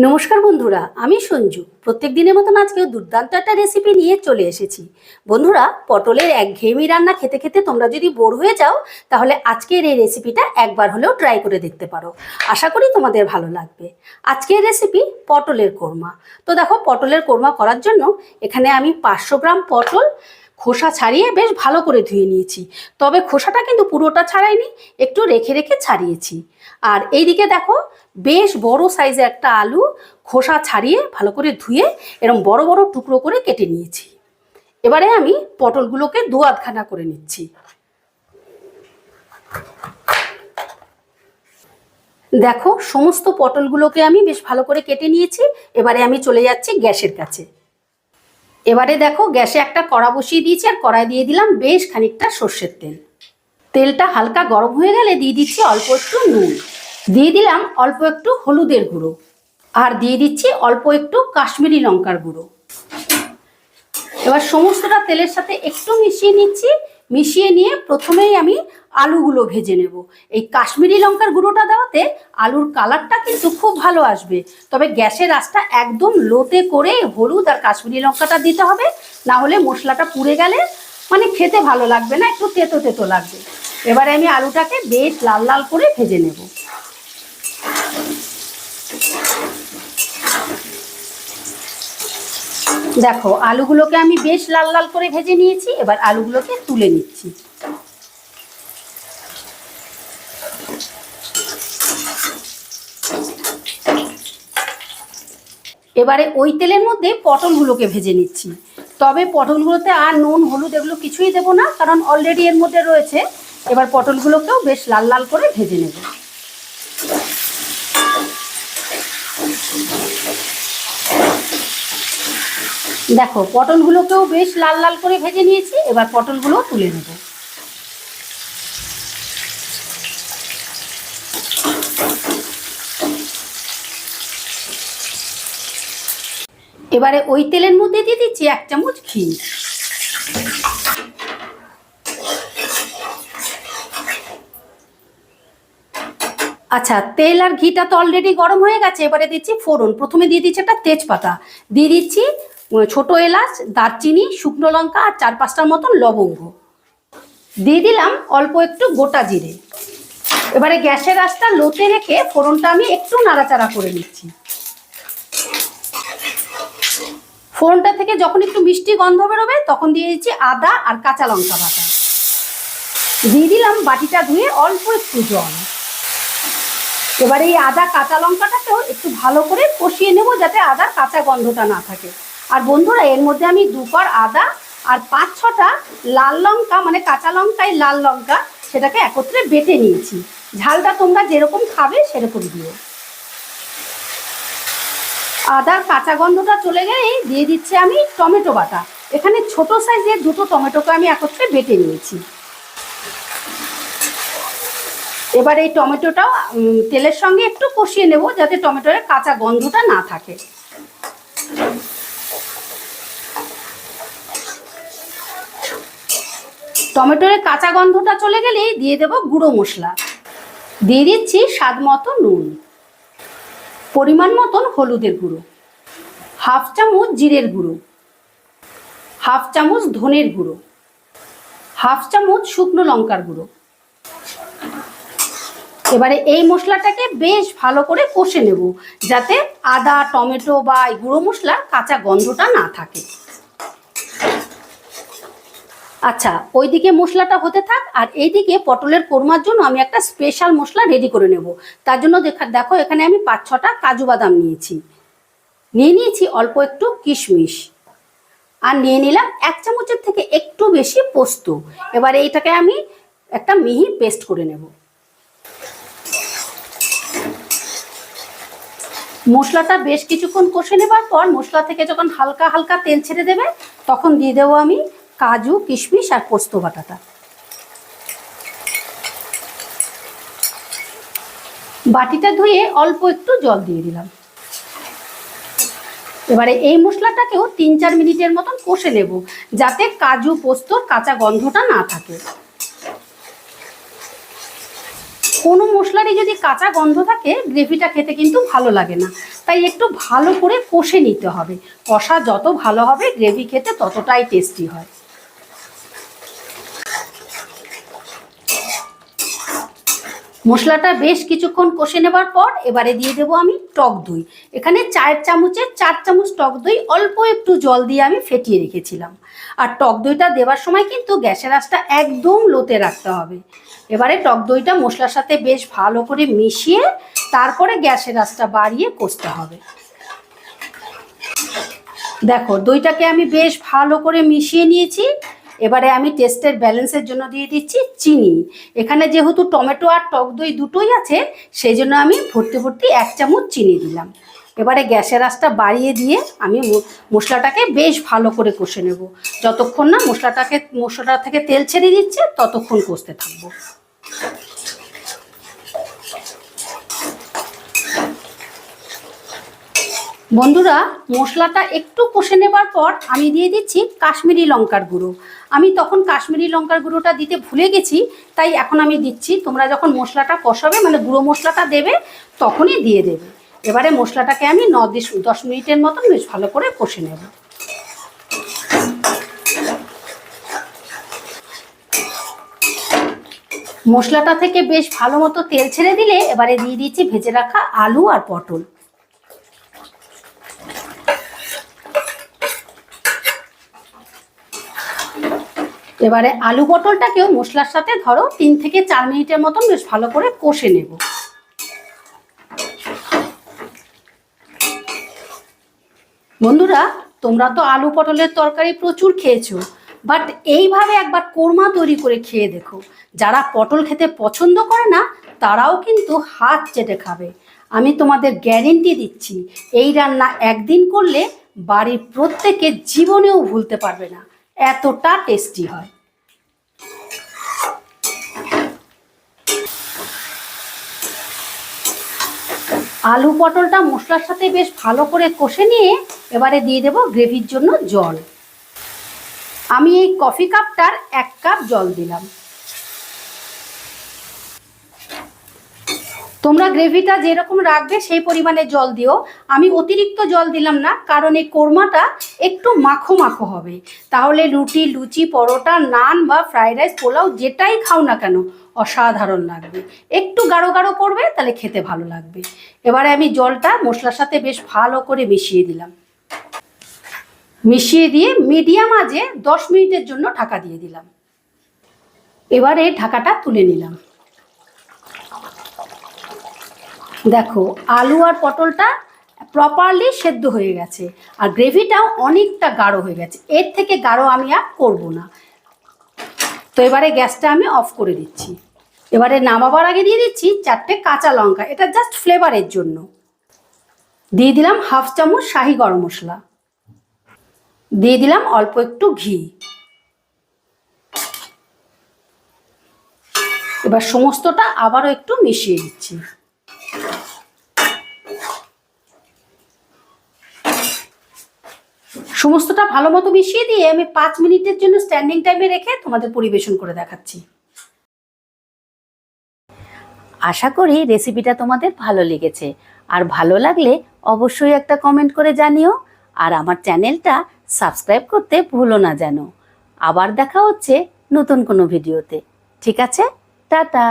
নমস্কার বন্ধুরা, আমি সঞ্জু। প্রত্যেক দিনের মতন আজকেও দুর্দান্ত একটা রেসিপি নিয়ে চলে এসেছি। বন্ধুরা, পটলের একঘেয়েমি রান্না খেতে খেতে তোমরা যদি বোর হয়ে যাও, তাহলে আজকের এই রেসিপিটা একবার হলেও ট্রাই করে দেখতে পারো। আশা করি তোমাদের ভালো লাগবে। আজকের রেসিপি পটলের কোরমা। তো দেখো, পটলের কোরমা করার জন্য এখানে আমি 500 গ্রাম পটল খোসা ছাড়িয়ে বেশ ভালো করে ধুয়ে নিয়েছি। তবে খোসাটা কিন্তু পুরোটা ছাড়াইনি, একটু রেখে রেখে ছাড়িয়েছি। আর এইদিকে দেখো, বেশ বড় সাইজের একটা আলু খোসা ছাড়িয়ে ভালো করে ধুয়ে এরকম বড় বড় টুকরো করে কেটে নিয়েছি। এবারে আমি পটলগুলোকে দু আধখানা করে নিচ্ছি। দেখো, সমস্ত পটলগুলোকে আমি বেশ ভালো করে কেটে নিয়েছি। এবারে আমি চলে যাচ্ছি গ্যাসের কাছে। এবারে দেখো, গ্যাসে একটা কড়া বসিয়ে দিয়েছি আর কড়াই দিয়ে দিলাম বেশ খানিকটা সর্ষের তেল। তেলটা হালকা গরম হয়ে গেলে দিয়ে দিচ্ছি অল্প একটু নুন, দিয়ে দিলাম অল্প একটু হলুদের গুঁড়ো, আর দিয়ে দিচ্ছি অল্প একটু কাশ্মীরি লঙ্কার গুঁড়ো। এবার সমস্তটা তেলের সাথে একটু মিশিয়ে নিচ্ছি। মিশিয়ে নিয়ে প্রথমেই আমি আলুগুলো ভেজে নেব। এই কাশ্মীরি লঙ্কার গুঁড়োটা দেওয়াতে আলুর কালারটা কিন্তু খুব ভালো আসবে। তবে গ্যাসের আঁচটা একদম লোতে করে হলুদ আর কাশ্মীরি লঙ্কাটা দিতে হবে, না হলে মশলাটা পুড়ে গেলে মানে খেতে ভালো লাগবে না, একটু তেতো তেতো লাগবে। এবারে আমি আলুটাকে বেশ লাল লাল করে ভেজে নেব। দেখো, আলুগুলোকে আমি বেশ লাল লাল করে ভেজে নিয়েছি। এবার আলুগুলোকে তুলে নিচ্ছি। এবারে ওই তেলের মধ্যে পটলগুলোকে ভেজে নিচ্ছি। তবে পটলগুলোতে আর নুন হলুদ এগুলো কিছুই দেবো না, কারণ অলরেডি এর মধ্যে রয়েছে। এবার পটলগুলোকেও বেশ লাল লাল করে ভেজে নেব। দেখো, পটলগুলোকেও বেশ লাল লাল করে ভেজে নিয়েছি। এবার পটলগুলো তুলে নেব। এবারে ওই তেলের মধ্যে দিয়ে দিচ্ছি 1 চামচ ঘি। আচ্ছা, তেল আর ঘিটা তো অলরেডি গরম হয়ে গেছে। এবারে দিচ্ছি ফোড়ন। প্রথমে দিয়ে দিচ্ছি একটা তেজপাতা, দিয়ে দিচ্ছি ছোট এলাচ, দারচিনি, শুকনো লঙ্কা আর 4-5টার মতন লবঙ্গ, দিয়ে দিলাম অল্প একটু গোটা জিরে। এবারে গ্যাসের আঁচটা লোতে রেখে ফোড়নটা আমি একটু নাড়াচাড়া করে নিচ্ছি। ফোড়নটা থেকে যখন একটু মিষ্টি গন্ধ বেরোবে তখন দিয়ে দিচ্ছি আদা আর কাঁচা লঙ্কা বাটা, দিয়ে দিলাম বাটিটা ধুয়ে অল্প একটু জল। এবারে এই আদা কাঁচা লঙ্কাটাকেও একটু ভালো করে কষিয়ে নেব, যাতে আদার কাঁচা গন্ধটা না থাকে। আর বন্ধুরা, এর মধ্যে আমি 2 কোয়া আদা আর 5-6টা লাল লঙ্কা, মানে কাঁচা লঙ্কায় লাল লঙ্কা, সেটাকে একত্রে বেটে নিয়েছি। ঝালটা তোমরা যেরকম খাবে সেরকম দিও। আদার কাঁচা গন্ধটা চলে গেলেই দিয়ে দিচ্ছি আমি টমেটো বাটা। এখানে ছোট সাইজের 2টো টমেটোকে আমি একত্রে বেটে নিয়েছি। এবার এই টমেটোটাও তেলের সঙ্গে একটু কষিয়ে নেব, যাতে টমেটোর কাঁচা গন্ধটা না থাকে। টমেটোর কাঁচা গন্ধটা চলে গেলেই দিয়ে দেব গুঁড়ো মশলা। দিয়ে দিচ্ছি স্বাদ মতো নুন, পরিমাণ মতন হলুদের গুঁড়ো, 1/2 চামচ জিরের গুঁড়ো, 1/2 চামচ ধনের গুঁড়ো, 1/2 চামচ শুকনো লঙ্কার গুঁড়ো। এবারে এই মশলাটাকে বেশ ভালো করে কষে নেব, যাতে আদা টমেটো বা এই গুঁড়ো মশলার কাঁচা গন্ধটা না থাকে। আচ্ছা, ওইদিকে মশলাটা হতে থাক, আর এইদিকে পটলের কোরমার জন্য আমি একটা স্পেশাল মশলা রেডি করে নেব। তার জন্য দেখো, এখানে আমি 5-6টা কাজু বাদাম নিয়েছি, নিয়ে নিয়েছি অল্প একটু কিশমিশ, আর নিয়ে নিলাম 1 চামচের থেকে একটু বেশি পোস্ত। এবারে এইটাকে আমি একটা মিহি পেস্ট করে নেব। মশলাটা বেশ কিছুক্ষণ কষে নেবার পর মশলা থেকে যখন হালকা হালকা তেল ছেড়ে দেবে, তখন দিয়ে দেবো আমি কাজু কিশমিশ আর পোস্ত বাটাটা। বাটিটা ধুয়ে অল্প একটু জল দিয়ে দিলাম। এবারে এই মশলাটাকেও 3-4 মিনিটের মতন কষে নেব, যাতে কাজু পোস্তর কাঁচা গন্ধটা না থাকে। কোনো মশলারই যদি কাঁচা গন্ধ থাকে গ্রেভিটা খেতে কিন্তু ভালো লাগে না, তাই একটু ভালো করে কষে নিতে হবে। কষা যত ভালো হবে গ্রেভি খেতে ততটাই টেস্টি হয়। মশলাটা বেশ কিছুক্ষণ কষে নেবার পর এবারে দিয়ে দেবো আমি টক দই। এখানে 4 চামচের 4 চামচ টক দই অল্প একটু জল দিয়ে আমি ফেটিয়ে রেখেছিলাম। আর টক দইটা দেওয়ার সময় কিন্তু গ্যাসের আঁচটা একদম লোতে রাখতে হবে। এবারে টক দইটা মশলার সাথে বেশ ভালো করে মিশিয়ে তারপরে গ্যাসের আঁচটা বাড়িয়ে কষতে হবে। দেখো দইটাকে আমি বেশ ভালো করে মিশিয়ে নিয়েছি। এবারে আমি টেস্টের ব্যালেন্সের জন্য দিয়ে দিচ্ছি চিনি। এখানে যেহেতু টমেটো আর টক দই দুটোই আছে, সেই জন্য আমি ভর্তি 1 চামচ চিনি দিলাম। এবারে গ্যাসের আঁচটা বাড়িয়ে দিয়ে আমি মশলাটাকে বেশ ভালো করে কষে নেব। যতক্ষণ না মশলাটা থেকে তেল ছেড়ে দিচ্ছে ততক্ষণ কষতে থাকবো। বন্ধুরা, মশলাটা একটু কষে নেবার পর আমি দিয়ে দিচ্ছি কাশ্মীরি লঙ্কার গুঁড়ো। আমি তখন কাশ্মীরি লঙ্কার গুঁড়োটা দিতে ভুলে গেছি, তাই এখন আমি দিচ্ছি। তোমরা যখন মশলাটা কষাবে মানে গুঁড়ো মশলাটা দেবে তখনই দিয়ে দেবে। এবারে মশলাটাকে আমি 9-10 মিনিটের মতন বেশ ভালো করে কষে নেব। মশলাটা থেকে বেশ ভালো মতো তেল ছেড়ে দিলে এবারে দিয়ে দিচ্ছি ভেজে রাখা আলু আর পটল। এবারে আলু পটলটাকেও মশলার সাথে ধরো 3 থেকে 4 মিনিটের মতন বেশ ভালো করে কষে নেব। বন্ধুরা, তোমরা তো আলু পটলের তরকারি প্রচুর খেয়েছো, বাট এইভাবে একবার কোরমা তৈরি করে খেয়ে দেখো। যারা পটল খেতে পছন্দ করে না তারাও কিন্তু হাত চেটে খাবে। আমি তোমাদের গ্যারেন্টি দিচ্ছি, এই রান্না একদিন করলে বাড়ির প্রত্যেকে জীবনেও ভুলতে পারবে না, এতটা টেস্টি হয়। আলু পটলটা মশলার সাথে বেশ ভালো করে কষে নিয়ে এবারে দিয়ে দেব গ্রেভির জন্য জল। আমি এই কফি কাপটার 1 কাপ জল দিলাম। তোমরা গ্রেভিটা যেরকম রাখবে সেই পরিমাণে জল দিও। আমি অতিরিক্ত জল দিলাম না, কারণ এই কোরমাটা একটু মাখো মাখো হবে। তাহলে রুটি, লুচি, পরোটা, নান বা ফ্রাইড রাইস, পোলাও যেটাই খাও না কেন অসাধারণ লাগবে। একটু গাঢ় গাঢ় করবে, তাহলে খেতে ভালো লাগবে। এবারে আমি জলটা মশলার সাথে বেশ ভালো করে মিশিয়ে দিলাম। মিশিয়ে দিয়ে মিডিয়াম আঁচে 10 মিনিটের জন্য ঢাকা দিয়ে দিলাম। এবারে ঢাকাটা তুলে নিলাম। দেখো আলু আর পটলটা প্রপারলি সেদ্ধ হয়ে গেছে, আর গ্রেভিটাও অনেকটা গাঢ় হয়ে গেছে। এর থেকে গাঢ় আমি আর করবো না। তো এবারে গ্যাসটা আমি অফ করে দিচ্ছি। এবারে নামাবার আগে দিয়ে দিচ্ছি 4টে কাঁচা লঙ্কা, এটা জাস্ট ফ্লেভারের জন্য। দিয়ে দিলাম 1/2 চামচ শাহি গরম মশলা। দিয়ে দিলাম অল্প একটু ঘি। এবার সমস্তটা আবারও একটু মিশিয়ে দিচ্ছি। সমস্তটা ভালো মতো মিশিয়ে দিয়ে আমি 5 মিনিটের জন্য স্ট্যান্ডিং টাইমে রেখে তোমাদের পরিবেশন করে দেখাচ্ছি। আশা করি রেসিপিটা তোমাদের ভালো লেগেছে, আর ভালো লাগলে অবশ্যই একটা কমেন্ট করে জানিও, আর আমার চ্যানেলটা সাবস্ক্রাইব করতে ভুলো না যেন। আবার দেখা হচ্ছে নতুন কোনো ভিডিওতে। ঠিক আছে, টাটা।